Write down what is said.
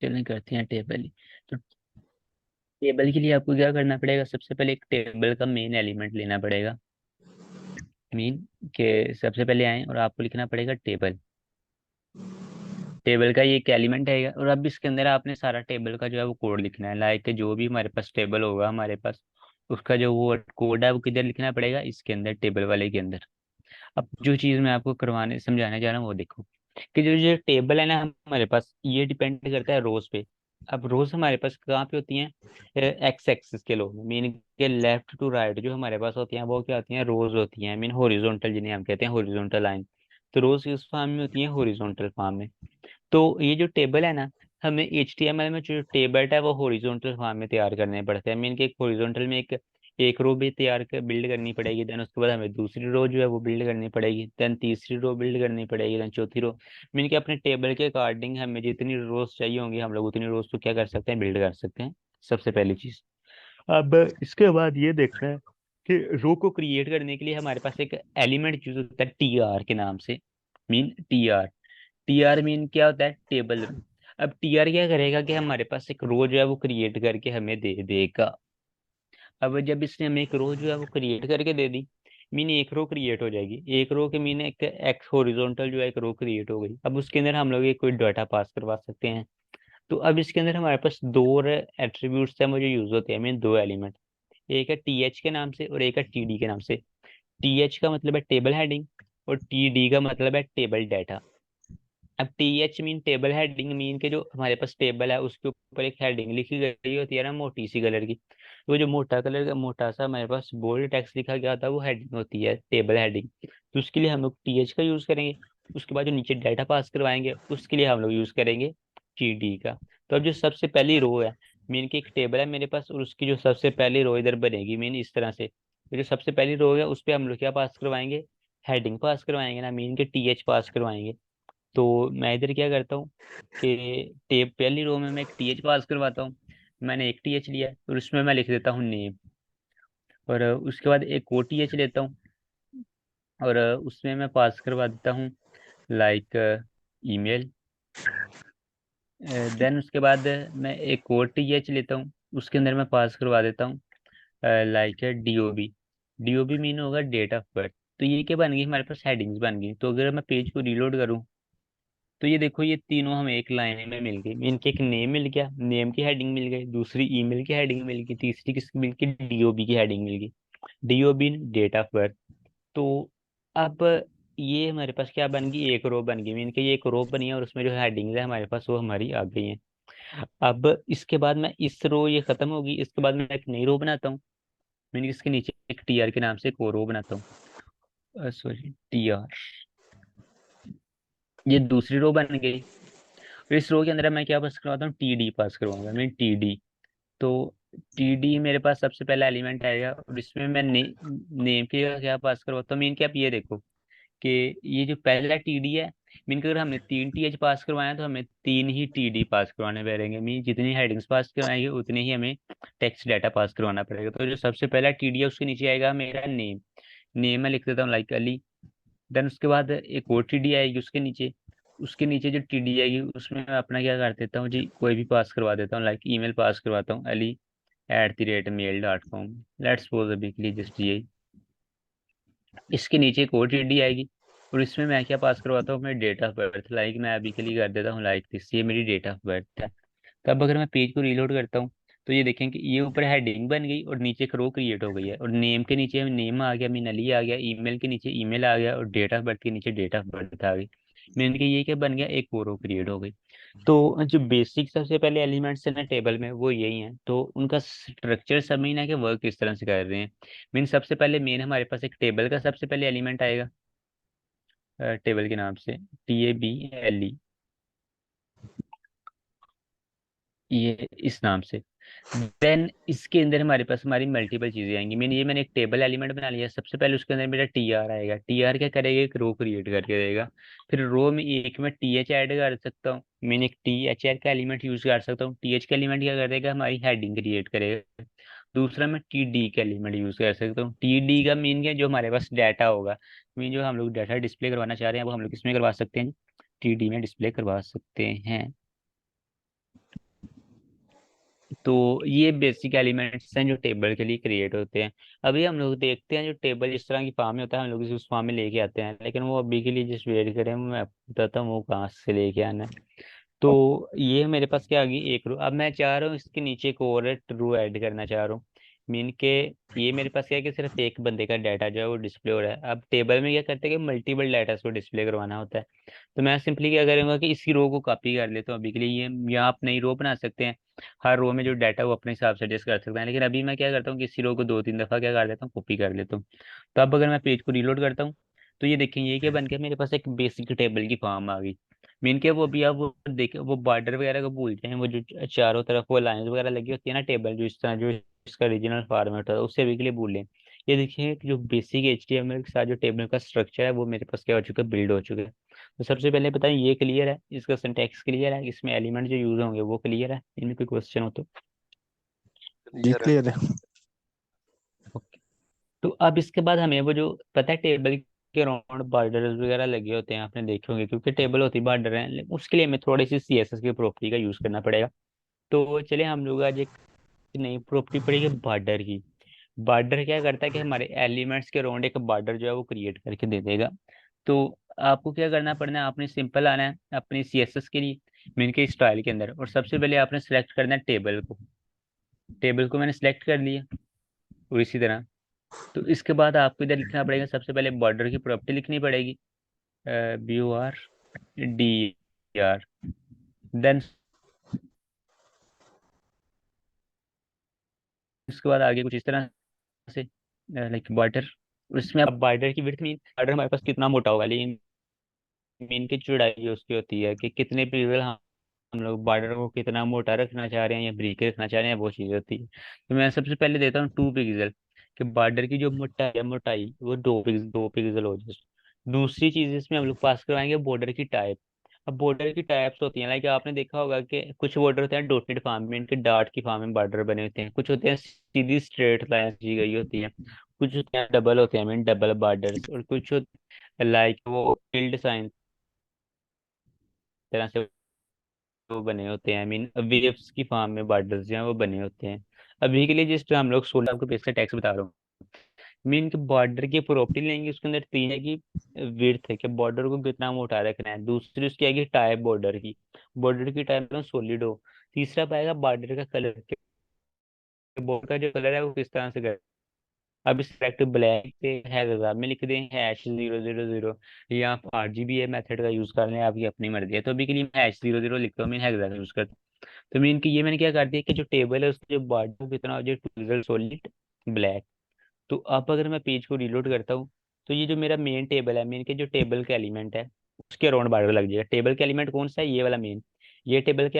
चलें करते हैं टेबल। तो टेबल के लिए आपको क्या करना पड़ेगा, सबसे पहले एक टेबल का मेन एलिमेंट लेना पड़ेगा। मीन के सबसे पहले आए और आपको लिखना पड़ेगा टेबल। टेबल का ये एक एलिमेंट है और अब इसके अंदर आपने सारा टेबल का जो है वो कोड लिखना है। लाइक जो भी हमारे पास टेबल होगा हमारे पास, उसका जो वो कोड है वो किधर लिखना पड़ेगा, इसके अंदर, टेबल वाले के अंदर। अब जो चीज़ मैं आपको करवाने समझाने जा रहा हूँ वो देखो, कि जो जो टेबल है ना हमारे पास, ये डिपेंड करता है रोज पे। अब रोज हमारे पास कहाँ पे होती हैं, एक्स एक्सिस के लो, मीन के लेफ्ट टू राइट जो हमारे पास होती हैं वो क्या होती हैं, रोज होती हैं, मीन हॉरिजॉन्टल, जिन्हें हम कहते हैं हॉरिजॉन्टल लाइन। तो रोज किस फॉर्म में होती हैं, हॉरिजॉन्टल फॉर्म में। तो ये जो टेबल है ना, हमें HTML में जो टेबल है वो हॉरिजॉन्टल फॉर्म में तैयार करने पड़ते हैं। मीन के एक हॉरिजॉन्टल में एक रो भी तैयार कर बिल्ड करनी पड़ेगी, देन उसके बाद हमें दूसरी रो जो है वो बिल्ड करनी पड़ेगी, देन तीसरी रो बिल्ड करनी पड़ेगी, देन चौथी रो। मीन के अपने टेबल के अकॉर्डिंग हमें जितनी रोज चाहिए होंगी हम लोग उतनी रोज तो क्या कर सकते हैं, बिल्ड कर सकते हैं। सबसे पहली चीज। अब इसके बाद ये देखना है कि रो को क्रिएट करने के लिए हमारे पास एक एलिमेंट यूज होता है TR के नाम से। Mean TR। TR मीन क्या होता है, टेबल रो। अब TR क्या करेगा कि हमारे पास एक रो जो है वो क्रिएट करके हमें दे देगा। अब जब इसने हमें एक रो जो है वो क्रिएट करके दे दी, मीन एक रो क्रिएट हो जाएगी, एक रो के मीन एक एक्स हॉरिजॉन्टल जो है एक रो क्रिएट हो गई। अब उसके अंदर हम लोग एक कोई डाटा पास करवा सकते हैं। तो अब इसके अंदर हमारे पास दो एट्रीब्यूट्स हैं वो जो यूज होते हैं, मीन दो एलिमेंट। एक है TH के नाम से और एक है TD के नाम से। TH का मतलब है टेबल हेडिंग और TD का मतलब है टेबल डाटा। अब TH mean table heading, mean के जो हमारे पास टेबल है उसके ऊपर एक हेडिंग लिखी गई होती है ना, मोटी सी कलर की। वो जो मोटा कलर का मोटा सा हमारे पास बोल्ड टेक्स्ट लिखा गया था वो हेडिंग होती है, टेबल हेडिंग। तो उसके लिए हम लोग TH का यूज करेंगे। उसके बाद जो नीचे डाटा पास करवाएंगे उसके लिए हम लोग यूज करेंगे TD का। तो अब जो सबसे पहली रो है, मीन की एक टेबल है मेरे पास और उसकी जो सबसे पहली रो इधर बनेगी मीन इस तरह से। तो जो सबसे पहली रो है उस पर हम लोग क्या पास करवाएंगे, हेडिंग पास करवाएंगे ना, मीन के TH पास करवाएंगे। तो मैं इधर क्या करता हूँ कि टेप पहली रो में मैं एक TH पास करवाता हूँ। मैंने एक TH लिया है और उसमें मैं लिख देता हूँ नेम। और उसके बाद एक और TH लेता हूँ और उसमें मैं पास करवा देता हूँ लाइक ईमेल। देन उसके बाद मैं एक और TH लेता हूँ, उसके अंदर मैं पास करवा देता हूँ लाइक DOB। DOB मीन होगा डेट ऑफ बर्थ। तो ये क्या बन गई, हमारे पास हेडिंग्स बन गई। तो अगर मैं पेज को रीलोड करूँ तो ये देखो ये तीनों हमें एक लाइन में मिल गई। इनके एक नेम मिल गया, नेम की हेडिंग मिल गई, दूसरी ईमेल की हेडिंग मिल गई, तीसरी किसकी मिल गई, DOB की हेडिंग मिल गई। DOB date of birth. तो अब ये हमारे पास क्या बन गई, एक रो बन गई। मीन के ये एक रो बनी है और उसमें जो हेडिंग है हमारे पास वो हमारी आ गई है। अब इसके बाद मैं इस रो ये खत्म होगी, इसके बाद मैं एक नई रो बनाता हूँ। मीन इसके नीचे एक TR के नाम से एक और रो बनाता हूँ, सॉरी TR। ये दूसरी रो बन गई। फिर इस रो के अंदर मैं क्या पास करवाता हूँ, TD पास करवाऊंगा, मीन TD। तो TD मेरे पास सबसे पहला एलिमेंट आएगा और इसमें मैं नेम के क्या पास करवाता हूँ, मीन के आप ये देखो कि ये जो पहला TD है, मीन के अगर हमने 3 TH पास करवाए तो हमें 3 ही TD पास करवाने पड़ेंगे। मीन जितनी हेडिंग्स पास करवाएंगे उतनी ही हमें टेक्स्ट डाटा पास करवाना पड़ेगा। तो जो सबसे पहला TD है उसके नीचे आएगा मेरा नेम। नेम मैं लिख देता हूँ लाइक अली। देन उसके बाद एक और TD आएगी उसके नीचे। उसके नीचे जो TD आएगी उसमें मैं अपना क्या कर देता हूँ जी, कोई भी पास करवा देता हूँ, लाइक ईमेल पास करवाता हूँ ali@mail.com। लेट्स सपोज अभी के लिए जस्ट ये। इसके नीचे एक और TD आएगी और इसमें मैं क्या पास करवाता हूँ, मैं डेट ऑफ बर्थ, लाइक मैं अभी के लिए कर देता हूँ लाइक दिस, ये मेरी डेट ऑफ बर्थ है। तब अगर मैं पेज को रीलोड करता हूँ तो ये देखें कि ये ऊपर हेडिंग बन गई और नीचे एक रो क्रिएट हो गई है, और नेम के नीचे नेम आ गया, मीन अली आ गया, ईमेल के नीचे ईमेल आ गया और डेट ऑफ बर्थ के नीचे डेट ऑफ बर्थ आ गई। मीन के ये क्या बन गया, एक और रो क्रिएट हो गई। तो जो बेसिक सबसे पहले एलिमेंट्स है ना टेबल में वो यही हैं। तो उनका स्ट्रक्चर समझना है कि वर्क किस तरह से कर रहे हैं। मीन सबसे पहले मेन हमारे पास एक टेबल का सबसे पहले एलिमेंट आएगा टेबल के नाम से TABLE, ये इस नाम से। देन इसके अंदर हमारे पास हमारी मल्टीपल चीजें आएंगी। मैंने एक टेबल एलिमेंट बना लिया, सबसे पहले उसके अंदर मेरा TR आएगा। TR क्या करेगा, एक रो क्रिएट करके देगा। फिर रो में एक मैं TH ऐड कर सकता हूँ, मैंने एक THR का एलिमेंट यूज कर सकता हूँ। TH का एलिमेंट क्या कर देगा, हमारी हेडिंग क्रिएट करेगा। दूसरा मैं TD का एलिमेंट यूज कर सकता हूँ। TD का मीन क्या, जो हमारे पास डाटा होगा, मीन जो हम लोग डाटा डिस्प्ले करवाना चाह रहे हैं वो हम लोग किसमें करवा सकते हैं, TD में डिस्प्ले करवा सकते हैं। तो ये बेसिक एलिमेंट्स हैं जो टेबल के लिए क्रिएट होते हैं। अभी हम लोग देखते हैं जो टेबल इस तरह की फॉर्म में होता है, हम लोग इसे उस फॉर्म में लेके आते हैं, लेकिन वो अभी के लिए जिस वेट करें मैं आपको बताता हूँ वो कहाँ से लेके आना है। तो ये मेरे पास क्या आ गई एक रो। अब मैं चाह रहा हूँ इसके नीचे एक और रो ऐड करना चाह रहा हूँ। मीन के ये मेरे पास क्या है कि सिर्फ एक बंदे का डाटा जो है वो डिस्प्ले हो रहा है। अब टेबल में क्या करते हैं कि मल्टीपल डाटा को डिस्प्ले करवाना होता है। तो मैं सिंपली क्या करूंगा कि इसी रो को कॉपी कर लेता हूँ अभी के लिए। ये यहाँ आप नई रो बना सकते हैं, हर रो में जो डाटा वो अपने हिसाब से एडजस्ट कर सकते हैं, लेकिन अभी मैं क्या करता हूँ कि इसी रो को 2-3 दफा क्या कर लेता हूँ, कॉपी कर लेता हूँ। तो अब अगर मैं पेज को रीलोड करता हूँ तो ये देखें ये क्या बन गया, मेरे पास एक बेसिक टेबल की फॉर्म आ गई। मीन के वो भी आप वो देखे वो बॉर्डर वगैरह को भूल जाए, वो जो चारों तरफ वो लाइंस वगैरह लगी होती है ना टेबल, जो इस तरह जो इसका रीजनल फॉर्मेट होता है उससे अभी के लिए भूल लें। ये देखिए कि जो बेसिक HTML के साथ जो टेबल का स्ट्रक्चर है वो मेरे पास क्या हो चुका है, बिल्ड हो चुका है। तो सबसे पहले बताएं ये क्लियर है, इसका सिंटैक्स क्लियर है, इसमें एलिमेंट जो यूज होंगे वो क्लियर है, इनमें कोई क्वेश्चन हो तो। जी क्लियर है। क्लियर है। ओके। तो अब इसके बाद हमें वो जो पता है टेबल के राउंड बॉर्डर वगैरह लगे होते हैं, आपने देखे होंगे, क्योंकि टेबल होती है बॉर्डर है, लेकिन उसके लिए हमें थोड़ी सी CSS की प्रॉपर्टी का यूज करना पड़ेगा। तो चलिए हम लोग आज एक नई प्रॉपर्टी पड़ेगी बॉर्डर की। बॉर्डर क्या करता है कि हमारे एलिमेंट्स के अराउंड एक बॉर्डर जो है वो क्रिएट करके दे देगा। तो आपको क्या करना पड़ना है, आपने सिंपल आना है अपनी CSS के लिए मेन के स्टाइल के अंदर, और सबसे पहले आपने सेलेक्ट करना है टेबल को। टेबल को मैंने सेलेक्ट कर लिया, और इसी तरह तो इसके बाद आपको इधर लिखना पड़ेगा, सबसे पहले बॉर्डर की प्रॉपर्टी लिखनी पड़ेगी, BORDER। देन उसके बाद आगे कुछ इस तरह से लाइक बॉर्डर। उसमें अब बॉर्डर की विड्थ मीन बॉर्डर हमारे पास कितना मोटा होगा, लेकिन मीन की चौड़ाई उसकी होती है कि कितने पिक्सल हम लोग बॉर्डर को कितना मोटा रखना चाह रहे हैं या ब्रीक रखना चाह रहे हैं, वो चीज़ होती है। तो मैं सबसे पहले देता हूँ 2 पिक्सल, कि बॉर्डर की जो मोटाई है मोटाई वो 2 पिक्सल हो जाए। दूसरी चीज इसमें हम लोग पास करवाएंगे बॉर्डर की टाइप। अब बॉर्डर की टाइप्स होती हैं, लाइक आपने देखा होगा कि कुछ बॉर्डर होते हैं डॉटेड फॉर्म में, इनके डॉट की फॉर्म में बॉर्डर बने होते हैं, कुछ होते हैं सीधी स्ट्रेट लाइन खींची गई होती है, कुछ होते हैं डबल होते हैं मीन डबल बॉर्डर्स, और कुछ लाइक वो फील्ड साइन तरह से वो बने होते हैं, आई मीन वेव्स की फॉर्म में बॉर्डर्स जो हैं वो बने होते हैं। अभी के लिए जिस हम लोग 16 आपको पेज का टैक्स बता रहा हूँ, मीन के बॉर्डर की प्रॉपर्टी लेंगे, उसके अंदर 3 है कि विड्थ है कि बॉर्डर को कितना मोटा रखना है, दूसरी उसकी आएगी टाइप बॉर्डर की, बॉर्डर की टाइप में सॉलिड हो, तीसरा पाएगा बॉर्डर का कलर के बॉर्डर का जो कलर है वो किस तरह से कर। अब इस सेलेक्ट ब्लैक पे है में लिख दें #000, या आप RGBA मेथड का यूज कर लें, आपकी अपनी मर्जी है। तो अभी के लिए मैं #00 लिखता हूँ, मैं हेक्सा यूज करता हूँ। तो मीन की ये मैंने क्या कर दिया कि जो टेबल है उसका जो बॉर्डर कितना हो जाए सॉलिड ब्लैक। तो अब अगर मैं पेज को रीलोड करता हूँ तो ये जो मेरा मेन टेबल है, मेन के जो टेबल का एलिमेंट है उसके अराउंड बॉर्डर लग जाएगा। टेबल का एलिमेंट कौन सा है, ये वाला मेन, ये टेबल के